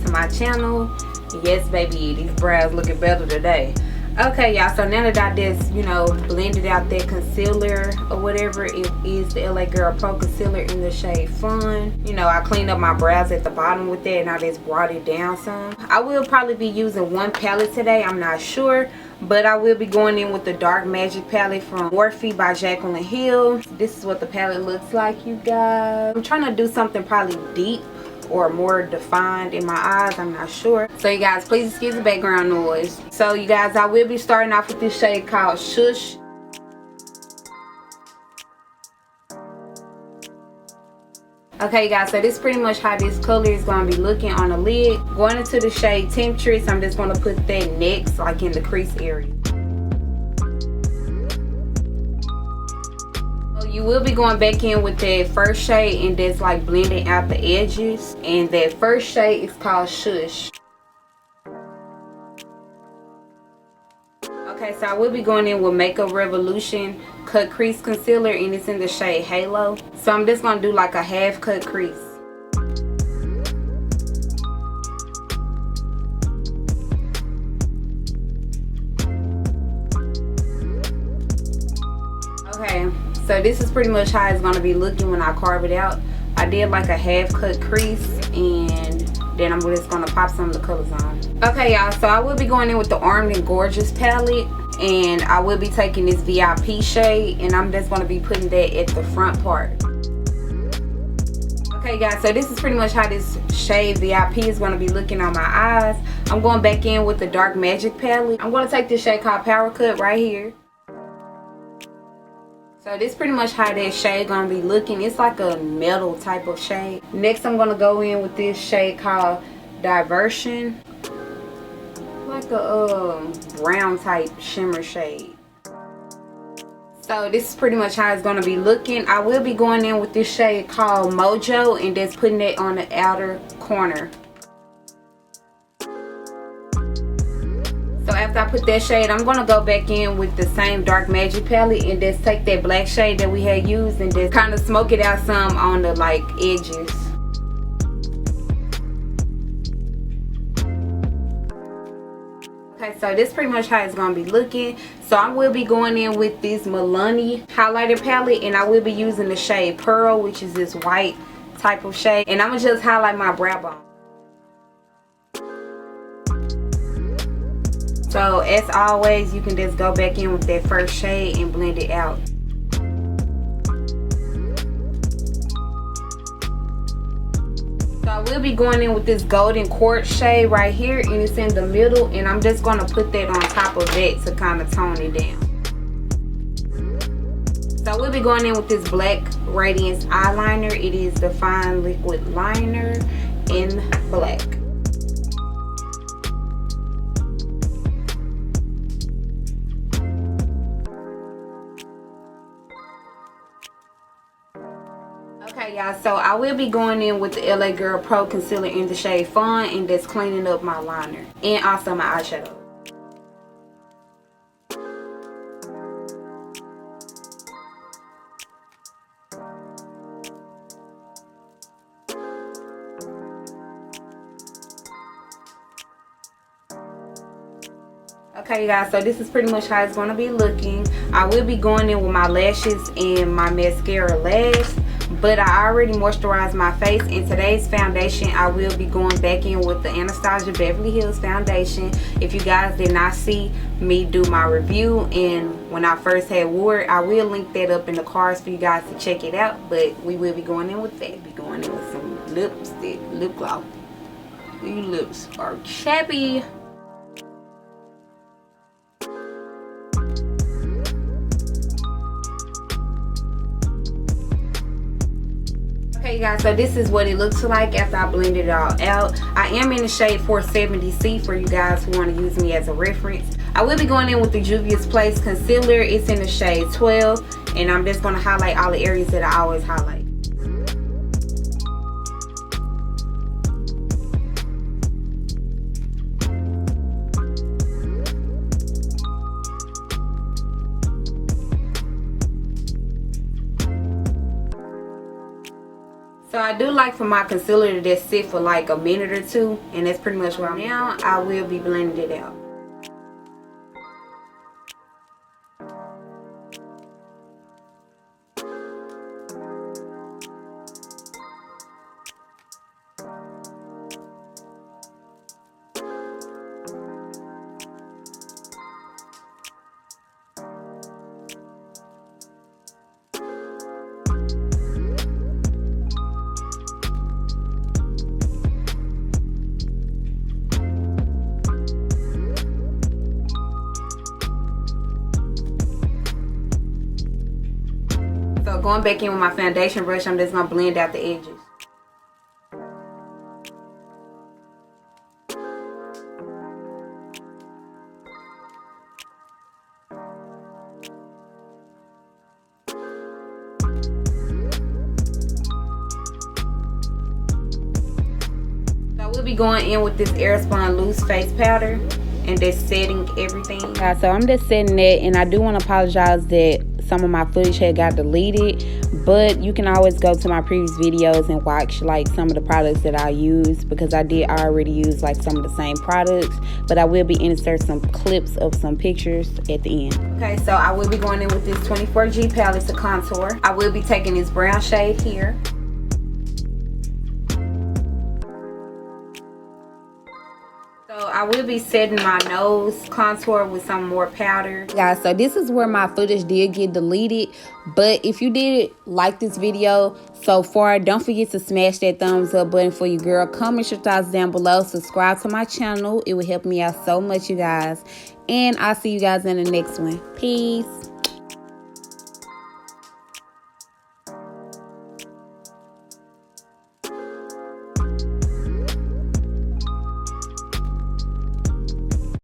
to my channel. Yes baby, these brows looking better today. Okay y'all, so now that I just, you know, blended out that concealer or whatever, it is the LA Girl Pro Concealer in the shade Fun. You know, I cleaned up my brows at the bottom with that and I just brought it down some. I will probably be using one palette today, I'm not sure. But I will be going in with the Dark Magic palette from Morphe by Jaclyn Hill. This is what the palette looks like, you guys. I'm trying to do something probably deep or more defined in my eyes, I'm not sure. So you guys, please excuse the background noise. So you guys, I will be starting off with this shade called Shush. Okay you guys, so this is pretty much how this color is going to be looking on the lid. Going into the shade Temptress, I'm just going to put that next, like in the crease area. You will be going back in with that first shade and just like blending out the edges. And that first shade is called Shush. Okay, so I will be going in with Makeup Revolution Cut Crease Concealer and it's in the shade Halo. So I'm just going to do like a half cut crease. Okay. So this is pretty much how it's going to be looking when I carve it out. I did like a half cut crease and then I'm just going to pop some of the colors on. Okay y'all, so I will be going in with the Armed and Gorgeous palette. And I will be taking this VIP shade and I'm just going to be putting that at the front part. Okay guys, so this is pretty much how this shade VIP is going to be looking on my eyes. I'm going back in with the Dark Magic palette. I'm going to take this shade called Power Cut right here. So this is pretty much how that shade gonna be looking. It's like a metal type of shade. Next I'm gonna go in with this shade called Diversion. Like a brown type shimmer shade. So this is pretty much how it's gonna be looking. I will be going in with this shade called Mojo and just putting it on the outer corner. So after I put that shade, I'm going to go back in with the same Dark Magic palette and just take that black shade that we had used and just kind of smoke it out some on the like edges. Okay, so this is pretty much how it's going to be looking. So I will be going in with this Milani highlighter palette and I will be using the shade Pearl, which is this white type of shade. And I'm going to just highlight my brow bone. So as always, you can just go back in with that first shade and blend it out. So I will be going in with this Golden Quartz shade right here and it's in the middle and I'm just going to put that on top of that to kind of tone it down. So I will be going in with this Black Radiance eyeliner. It is the Fine Liquid Liner in black. Okay y'all, so I will be going in with the LA Girl Pro Concealer in the shade Fun and just cleaning up my liner and also my eyeshadow. Okay guys, so this is pretty much how it's going to be looking. I will be going in with my lashes and my mascara last. But I already moisturized my face. In today's foundation, I will be going back in with the Anastasia Beverly Hills foundation. If you guys did not see me do my review and when I first had wore it, I will link that up in the cards for you guys to check it out. But we will be going in with that. Be going in with some lipstick, lip gloss. These lips are chappy. Okay guys, so this is what it looks like after I blended it all out. I am in the shade 470C for you guys who want to use me as a reference. I will be going in with the Juvia's Place concealer. It's in the shade 12 and I'm just going to highlight all the areas that I always highlight. So So I do like for my concealer to just sit for like a minute or two, and that's pretty much where I'm now. I will be blending it out. So going back in with my foundation brush, I'm just going to blend out the edges. So I will be going in with this Airspun loose face powder and just setting everything. So I'm just setting that, and I do want to apologize that some of my footage had got deleted, but you can always go to my previous videos and watch like some of the products that I use, because I did already use like some of the same products, but I will be inserting some clips of some pictures at the end. Okay, so I will be going in with this 24G palette to contour. I will be taking this brown shade here. So I will be setting my nose contour with some more powder. Guys, so this is where my footage did get deleted. But if you did like this video so far, don't forget to smash that thumbs up button for you, girl. Comment your thoughts down below. Subscribe to my channel. It would help me out so much, you guys. And I'll see you guys in the next one. Peace.